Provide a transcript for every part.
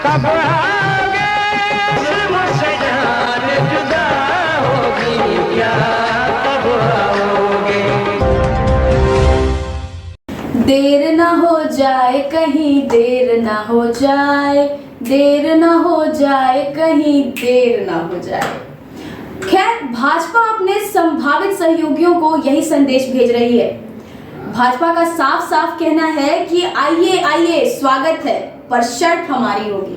कब आओगे मुझसे जान जुदा होगी क्या, कब आओगे। देर ना हो जाए कहीं, देर ना हो जाए, देर ना हो जाए कहीं, देर ना हो जाए। खैर, भाजपा अपने संभावित सहयोगियों को यही संदेश भेज रही है। भाजपा का साफ साफ कहना है कि आइए आइए, स्वागत है, पर शर्त हमारी होगी।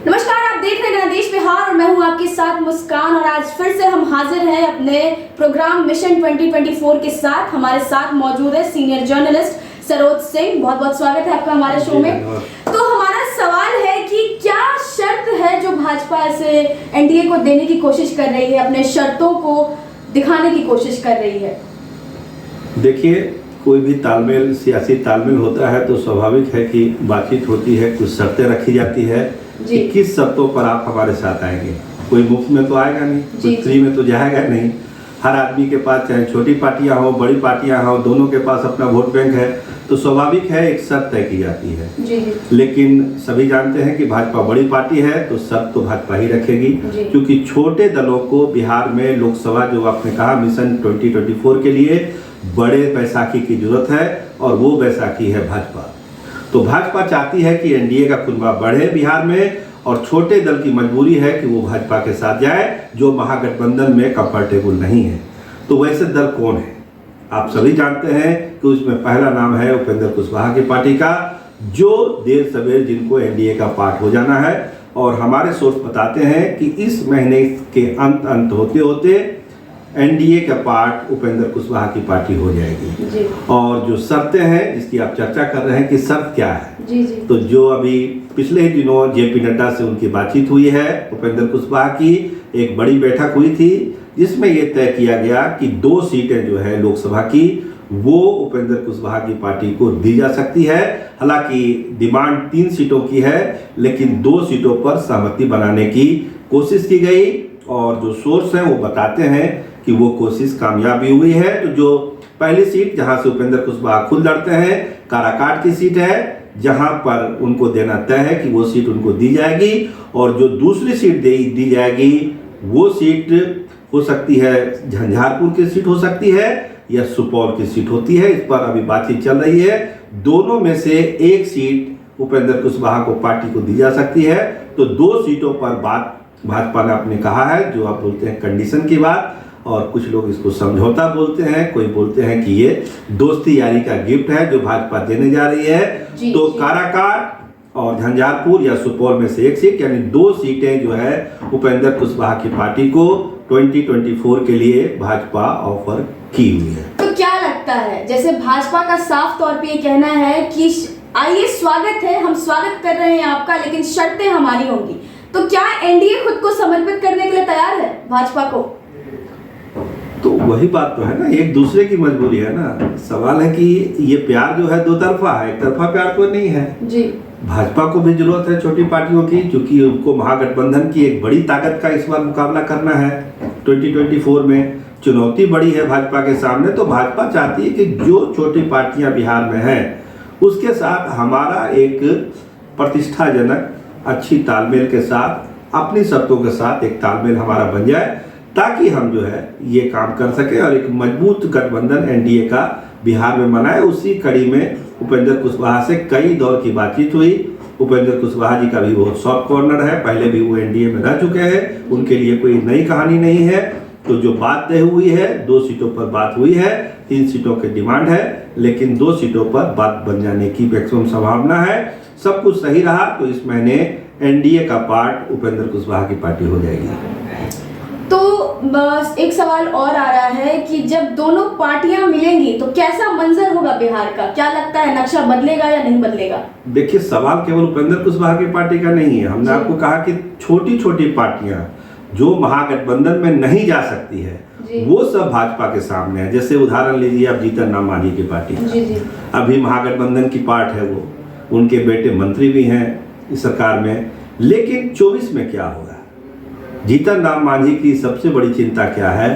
नमस्कार, आप देख रहे हैं देश बिहार और मैं हूं आपके साथ मुस्कान। और आज फिर से हम हाजिर हैं अपने प्रोग्राम मिशन 2024 के साथ। हमारे साथ मौजूद है सीनियर जर्नलिस्ट सरोज सिंह। बहुत बहुत स्वागत है आपका हमारे शो में। तो हमारा सवाल है कि क्या शर्त है जो भाजपा ऐसे एनडीए को देने की कोशिश कर रही है, अपने शर्तों को दिखाने की कोशिश कर रही है? देखिए, कोई भी तालमेल, सियासी तालमेल होता है तो स्वाभाविक है कि बातचीत होती है, कुछ शर्तें रखी जाती है कि किस शर्तों पर आप हमारे साथ आएंगे। कोई मुफ्त में तो आएगा नहीं, कोई फ्री में तो जाएगा नहीं। हर आदमी के पास, चाहे छोटी पार्टियां हो बड़ी पार्टियां हो, दोनों के पास अपना वोट बैंक है, तो स्वाभाविक है एक शर्त तय की जाती है। लेकिन सभी जानते हैं कि भाजपा बड़ी पार्टी है तो शर्त तो भाजपा ही रखेगी, क्योंकि छोटे दलों को बिहार में लोकसभा, जो आपने कहा मिशन 2024 के लिए बड़े बैसाखी की जरूरत है, और वो बैसाखी है भाजपा। तो भाजपा चाहती है कि एनडीए का कुनबा बढ़े बिहार में, और छोटे दल की मजबूरी है कि वो भाजपा के साथ जाए, जो महागठबंधन में कंफर्टेबल नहीं है। तो वैसे दल कौन है? आप सभी जानते हैं कि उसमें पहला नाम है उपेंद्र कुशवाहा की पार्टी का, जो देर सवेर जिनको एनडीए का पार्ट हो जाना है। और हमारे सोर्स बताते हैं कि इस महीने के अंत होते होते एनडीए का पार्ट उपेंद्र कुशवाहा की पार्टी हो जाएगी। और जो शर्तें हैं जिसकी आप चर्चा कर रहे हैं कि शर्त क्या है, तो जो अभी पिछले ही दिनों जेपी नड्डा से उनकी बातचीत हुई है, उपेंद्र कुशवाहा की एक बड़ी बैठक हुई थी, जिसमें ये तय किया गया कि 2 सीटें जो है लोकसभा की, वो उपेंद्र कुशवाहा की पार्टी को दी जा सकती है। हालांकि डिमांड 3 सीटों की है, लेकिन 2 सीटों पर सहमति बनाने की कोशिश की गई। और जो सोर्स हैं वो बताते हैं कि वो कोशिश कामयाब भी हुई है। तो जो पहली सीट जहां से उपेंद्र कुशवाहा खुद लड़ते हैं, काराकाट की सीट है, जहां पर उनको देना तय है कि वो सीट उनको दी जाएगी। और जो दूसरी सीट दी जाएगी, वो सीट हो सकती है झंझारपुर की सीट हो सकती है या सुपौल की सीट होती है। इस पर अभी बातचीत चल रही है। दोनों में से एक सीट उपेंद्र कुशवाहा को पार्टी को दी जा सकती है। तो 2 सीटों पर बात भाजपा ने अपने कहा है, जो आप बोलते हैं कंडीशन की बात, और कुछ लोग इसको समझौता बोलते हैं, कोई बोलते हैं कि ये दोस्ती यारी का गिफ्ट है जो भाजपा देने जा रही है। तो काराकाट और झंझारपुर या सुपौल में से एक सीट, यानी 2 सीटें जो है उपेंद्र कुशवाहा की पार्टी को 2024 के लिए भाजपा ऑफर की हुई है। तो क्या लगता है, जैसे भाजपा का साफ तौर पे ये कहना है कि आइए, स्वागत है, हम स्वागत कर रहे हैं आपका, लेकिन शर्तें हमारी होंगी, तो क्या एनडीए खुद को समर्पित करने के लिए तैयार है भाजपा को? तो वही बात तो है ना, एक दूसरे की मजबूरी है ना। सवाल है कि ये प्यार जो है 2 तरफा है, एक तरफा प्यार तो नहीं है जी। भाजपा को भी जरूरत है छोटी पार्टियों की, क्योंकि उनको महागठबंधन की एक बड़ी ताकत का इस बार मुकाबला करना है। 2024 में चुनौती बड़ी है भाजपा के सामने। तो भाजपा चाहती है कि जो छोटी पार्टियां बिहार में हैं, उसके साथ हमारा एक प्रतिष्ठाजनक अच्छी तालमेल के साथ, अपनी शर्तों के साथ एक तालमेल हमारा बन जाए, ताकि हम जो है ये काम कर सके और एक मजबूत गठबंधन एनडीए का बिहार में बनाए। उसी कड़ी में उपेंद्र कुशवाहा से कई दौर की बातचीत हुई। उपेंद्र कुशवाहा जी का भी बहुत सॉफ्ट कॉर्नर है, पहले भी वो एनडीए में रह चुके हैं, उनके लिए कोई नई कहानी नहीं है। तो जो बात तय हुई है, 2 सीटों पर बात हुई है, 3 सीटों की डिमांड है, लेकिन 2 सीटों पर बात बन जाने की मैक्सिमम संभावना है। सब कुछ सही रहा तो इस महीने एनडीए का पार्ट उपेंद्र कुशवाहा की पार्टी हो जाएगी। तो बस एक सवाल और आ रहा है कि जब दोनों पार्टियां मिलेंगी तो कैसा मंजर होगा बिहार का? क्या लगता है, नक्शा बदलेगा या नहीं बदलेगा? देखिए, सवाल केवल उपेंद्र कुशवाहा की पार्टी का नहीं है। हमने आपको कहा कि छोटी छोटी पार्टियां जो महागठबंधन में नहीं जा सकती है, वो सब भाजपा के सामने है। जैसे उदाहरण लीजिए आप जीतन राम मांझी की पार्टी, अभी महागठबंधन की पार्ट है, वो उनके बेटे मंत्री भी हैं इस सरकार में। लेकिन 24 में क्या होगा? जीतन राम मांझी की सबसे बड़ी चिंता क्या है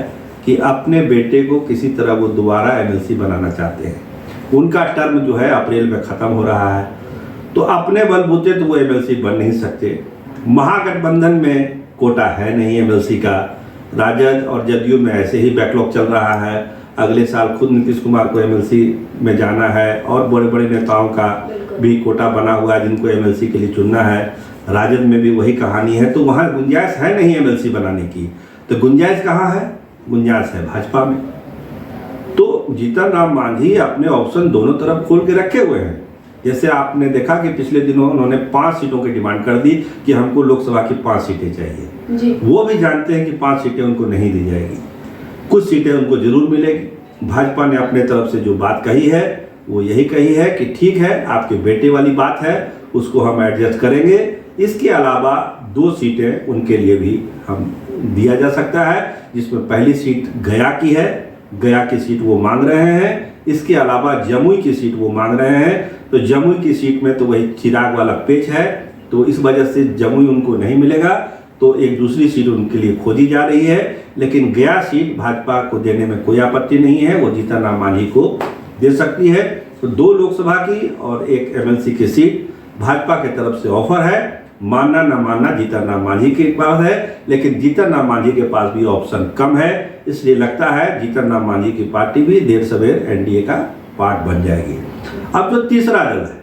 कि अपने बेटे को किसी तरह वो दोबारा एमएलसी बनाना चाहते हैं। उनका टर्म जो है अप्रैल में ख़त्म हो रहा है। तो अपने बलबूते तो वो एमएलसी बन नहीं सकते। महागठबंधन में कोटा है नहीं एमएलसी का। राजद और जदयू में ऐसे ही बैकलॉग चल रहा है। अगले साल खुद नीतीश कुमार को एमएलसी में जाना है और बड़े बड़े नेताओं का भी कोटा बना हुआ है जिनको एमएलसी के लिए चुनना है। राजद में भी वही कहानी है। तो वहाँ गुंजाइश है नहीं एमएलसी बनाने की। तो गुंजाइश कहाँ है? गुंजाइश है भाजपा में। तो जीतन राम मांझी अपने ऑप्शन दोनों तरफ खोल के रखे हुए हैं। जैसे आपने देखा कि पिछले दिनों उन्होंने 5 सीटों की डिमांड कर दी कि हमको लोकसभा की 5 सीटें चाहिए जी। वो भी जानते हैं कि 5 सीटें उनको नहीं दी जाएगी, कुछ सीटें उनको जरूर मिलेगी। भाजपा ने अपने तरफ से जो बात कही है वो यही कही है कि ठीक है, आपके बेटे वाली बात है, उसको हम एडजस्ट करेंगे। इसके अलावा 2 सीटें उनके लिए भी हम दिया जा सकता है, जिसमें पहली सीट गया की है, गया की सीट वो मांग रहे हैं। इसके अलावा जमुई की सीट वो मांग रहे हैं। तो जमुई की सीट में तो वही चिराग वाला पेच है, तो इस वजह से जमुई उनको नहीं मिलेगा। तो एक दूसरी सीट उनके लिए खोजी जा रही है। लेकिन गया सीट भाजपा को देने में कोई आपत्ति नहीं है, वो जीतन राम मांझी को दे सकती है। तो 2 लोकसभा की और 1 एमएलसी की सीट भाजपा की तरफ से ऑफर है। मानना न मानना जीतन राम मांझी के पास है, लेकिन जीतन राम मांझी के पास भी ऑप्शन कम है। इसलिए लगता है जीतन राम मांझी की पार्टी भी देर सवेर एनडीए का पार्ट बन जाएगी। अब जो तीसरा दल है,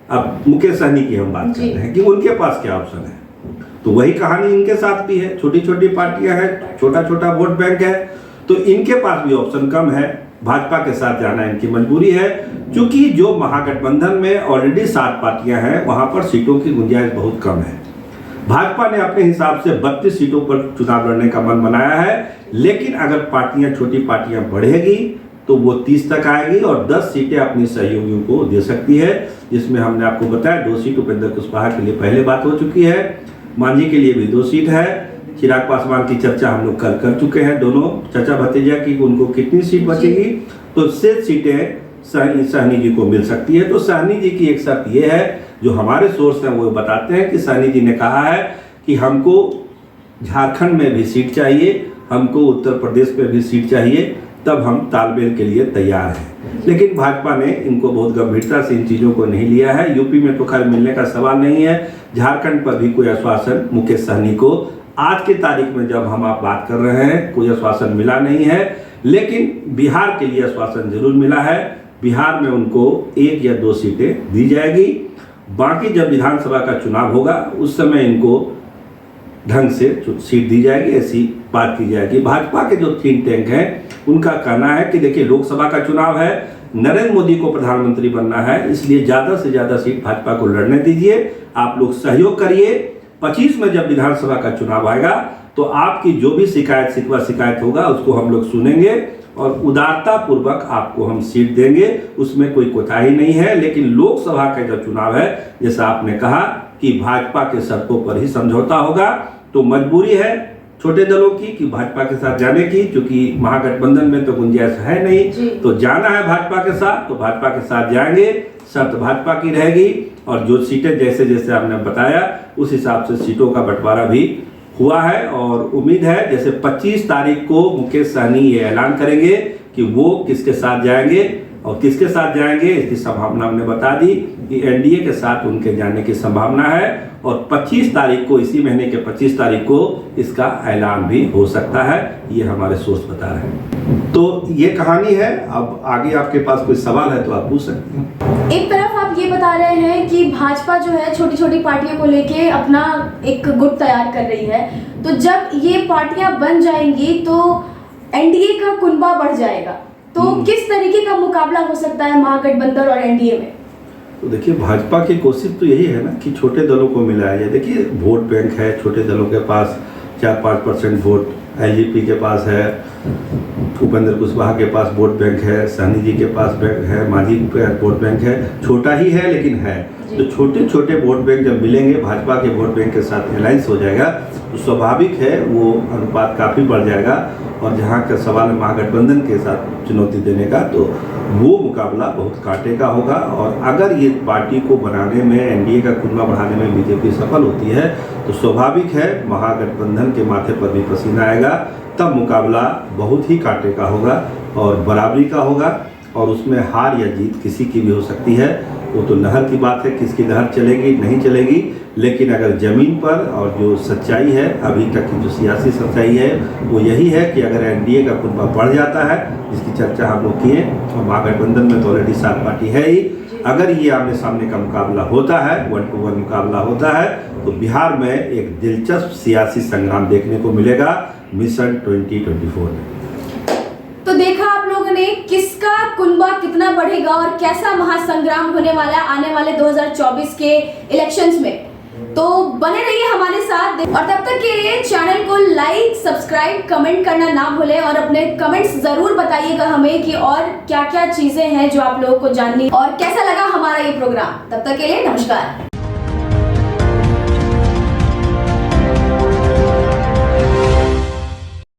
अब मुकेश सहनी की हम बात कर रहे हैं कि उनके पास क्या ऑप्शन है। तो वही कहानी इनके साथ भी है। छोटी छोटी पार्टियां हैं, छोटा छोटा वोट बैंक है, तो इनके पास भी ऑप्शन कम है। भाजपा के साथ जाना इनकी मजबूरी है, क्योंकि जो महागठबंधन में ऑलरेडी 7 पार्टियां हैं वहां पर सीटों की गुंजाइश बहुत कम है। भाजपा ने अपने हिसाब से 32 सीटों पर चुनाव लड़ने का मन बनाया है, लेकिन अगर पार्टियां, छोटी पार्टियां बढ़ेगी तो वो 30 तक आएगी और 10 सीटें अपनी सहयोगियों को दे सकती है। जिसमें हमने आपको बताया 2 सीट उपेंद्र कुशवाहा के लिए पहले बात हो चुकी है, मांझी के लिए भी 2 सीट है। चिराग पासवान की चर्चा हम लोग कल कर चुके हैं, दोनों चाचा भतीजा की उनको कितनी सीट बचेगी। तो 6 सीटें सहनी जी को मिल सकती है। तो सहनी जी की एक शर्त ये है, जो हमारे सोर्स हैं वो बताते हैं कि सहनी जी ने कहा है कि हमको झारखंड में भी सीट चाहिए, हमको उत्तर प्रदेश में भी सीट चाहिए, तब हम तालमेल के लिए तैयार हैं। लेकिन भाजपा ने इनको बहुत गंभीरता से इन चीज़ों को नहीं लिया है। यूपी में तो खैर मिलने का सवाल नहीं है, झारखंड पर भी कोई आश्वासन मुकेश सहनी को आज की तारीख में जब हम आप बात कर रहे हैं कोई आश्वासन मिला नहीं है। लेकिन बिहार के लिए आश्वासन जरूर मिला है। बिहार में उनको 1 या 2 सीटें दी जाएगी। बाकी जब विधानसभा का चुनाव होगा उस समय इनको ढंग से सीट दी जाएगी, ऐसी बात की जाएगी। भाजपा के जो थिंक टैंक हैं उनका कहना है कि देखिए, लोकसभा का चुनाव है, नरेंद्र मोदी को प्रधानमंत्री बनना है, इसलिए ज़्यादा से ज़्यादा सीट भाजपा को लड़ने दीजिए, आप लोग सहयोग करिए। 25 में जब विधानसभा का चुनाव आएगा तो आपकी जो भी शिकायत होगा उसको हम लोग सुनेंगे और उदारता पूर्वक आपको हम सीट देंगे, उसमें कोई कोताही नहीं है। लेकिन लोकसभा का जो चुनाव है, जैसा आपने कहा कि भाजपा के शर्तों पर ही समझौता होगा, तो मजबूरी है छोटे दलों की कि भाजपा के साथ जाने की, क्योंकि महागठबंधन में तो गुंजाइश है नहीं। तो जाना है भाजपा के साथ तो भाजपा के साथ जाएंगे, शर्त भाजपा की रहेगी। और जो सीटें जैसे जैसे आपने बताया उस हिसाब से सीटों का बंटवारा भी हुआ है। और उम्मीद है जैसे 25 तारीख को मुकेश सहनी ये ऐलान करेंगे कि वो किसके साथ जाएंगे और किसके साथ जाएंगे, इसकी संभावना हमने बता दी कि एनडीए के साथ उनके जाने की संभावना है। और 25 तारीख को, इसी महीने के 25 तारीख को इसका ऐलान भी हो सकता है, ये हमारे सोर्स बता रहे हैं। तो ये कहानी है। अब आगे आपके पास कोई सवाल है तो आप पूछ सकते हैं। एक तरफ आप ये बता रहे हैं कि भाजपा जो है छोटी छोटी पार्टियों को लेके अपना एक गुट तैयार कर रही है, तो जब ये पार्टियां बन जाएंगी तो एनडीए का कुनबा बढ़ जाएगा। तो किस तरीके का मुकाबला हो सकता है महागठबंधन और एनडीए में? तो देखिए, भाजपा की कोशिश तो यही है ना कि छोटे दलों को मिलाया जाए। देखिए, वोट बैंक है, छोटे दलों के पास 4-5% वोट एलजेपी के पास है, उपेंद्र कुशवाहा के पास वोट बैंक है, सहनी जी के पास बैंक है, मांझी के वोट बैंक है, छोटा ही है लेकिन है। तो छोटे छोटे वोट बैंक जब मिलेंगे, भाजपा के वोट बैंक के साथ अलायंस हो जाएगा, तो स्वाभाविक है वो अनुपात काफ़ी बढ़ जाएगा। और जहाँ का सवाल है महागठबंधन के साथ चुनौती देने का, तो वो मुकाबला बहुत कांटे का होगा। और अगर ये पार्टी को बनाने में, एनडीए का कुनबा बढ़ाने में बीजेपी सफल होती है तो स्वाभाविक है महागठबंधन के माथे पर भी पसीना आएगा। तब मुकाबला बहुत ही कांटे का होगा और बराबरी का होगा, और उसमें हार या जीत किसी की भी हो सकती है। वो तो लहर की बात है, किसकी लहर चलेगी नहीं चलेगी, लेकिन अगर ज़मीन पर और जो सच्चाई है, अभी तक की जो सियासी सच्चाई है वो यही है कि अगर एनडीए का कुनबा बढ़ जाता है, जिसकी चर्चा हम लोग किए, और महागठबंधन में तो ऑलरेडी 7 पार्टी है ही, अगर ये आमने सामने का मुकाबला होता है, 1 to 1 मुकाबला होता है, तो बिहार में एक दिलचस्प सियासी संग्राम देखने को मिलेगा मिशन 2024 में। तो देखा आप लोगों ने किसका कुनबा कितना बढ़ेगा और कैसा महासंग्राम होने वाला है आने वाले 2024 के इलेक्शंस में। तो बने रहिए हमारे साथ और तब तक के लिए चैनल को लाइक, सब्सक्राइब, कमेंट करना ना भूलें और अपने कमेंट्स जरूर बताइएगा हमें कि और क्या क्या चीजें हैं जो आप लोगों को जाननी और कैसा लगा हमारा ये प्रोग्राम। तब तक के लिए नमस्कार।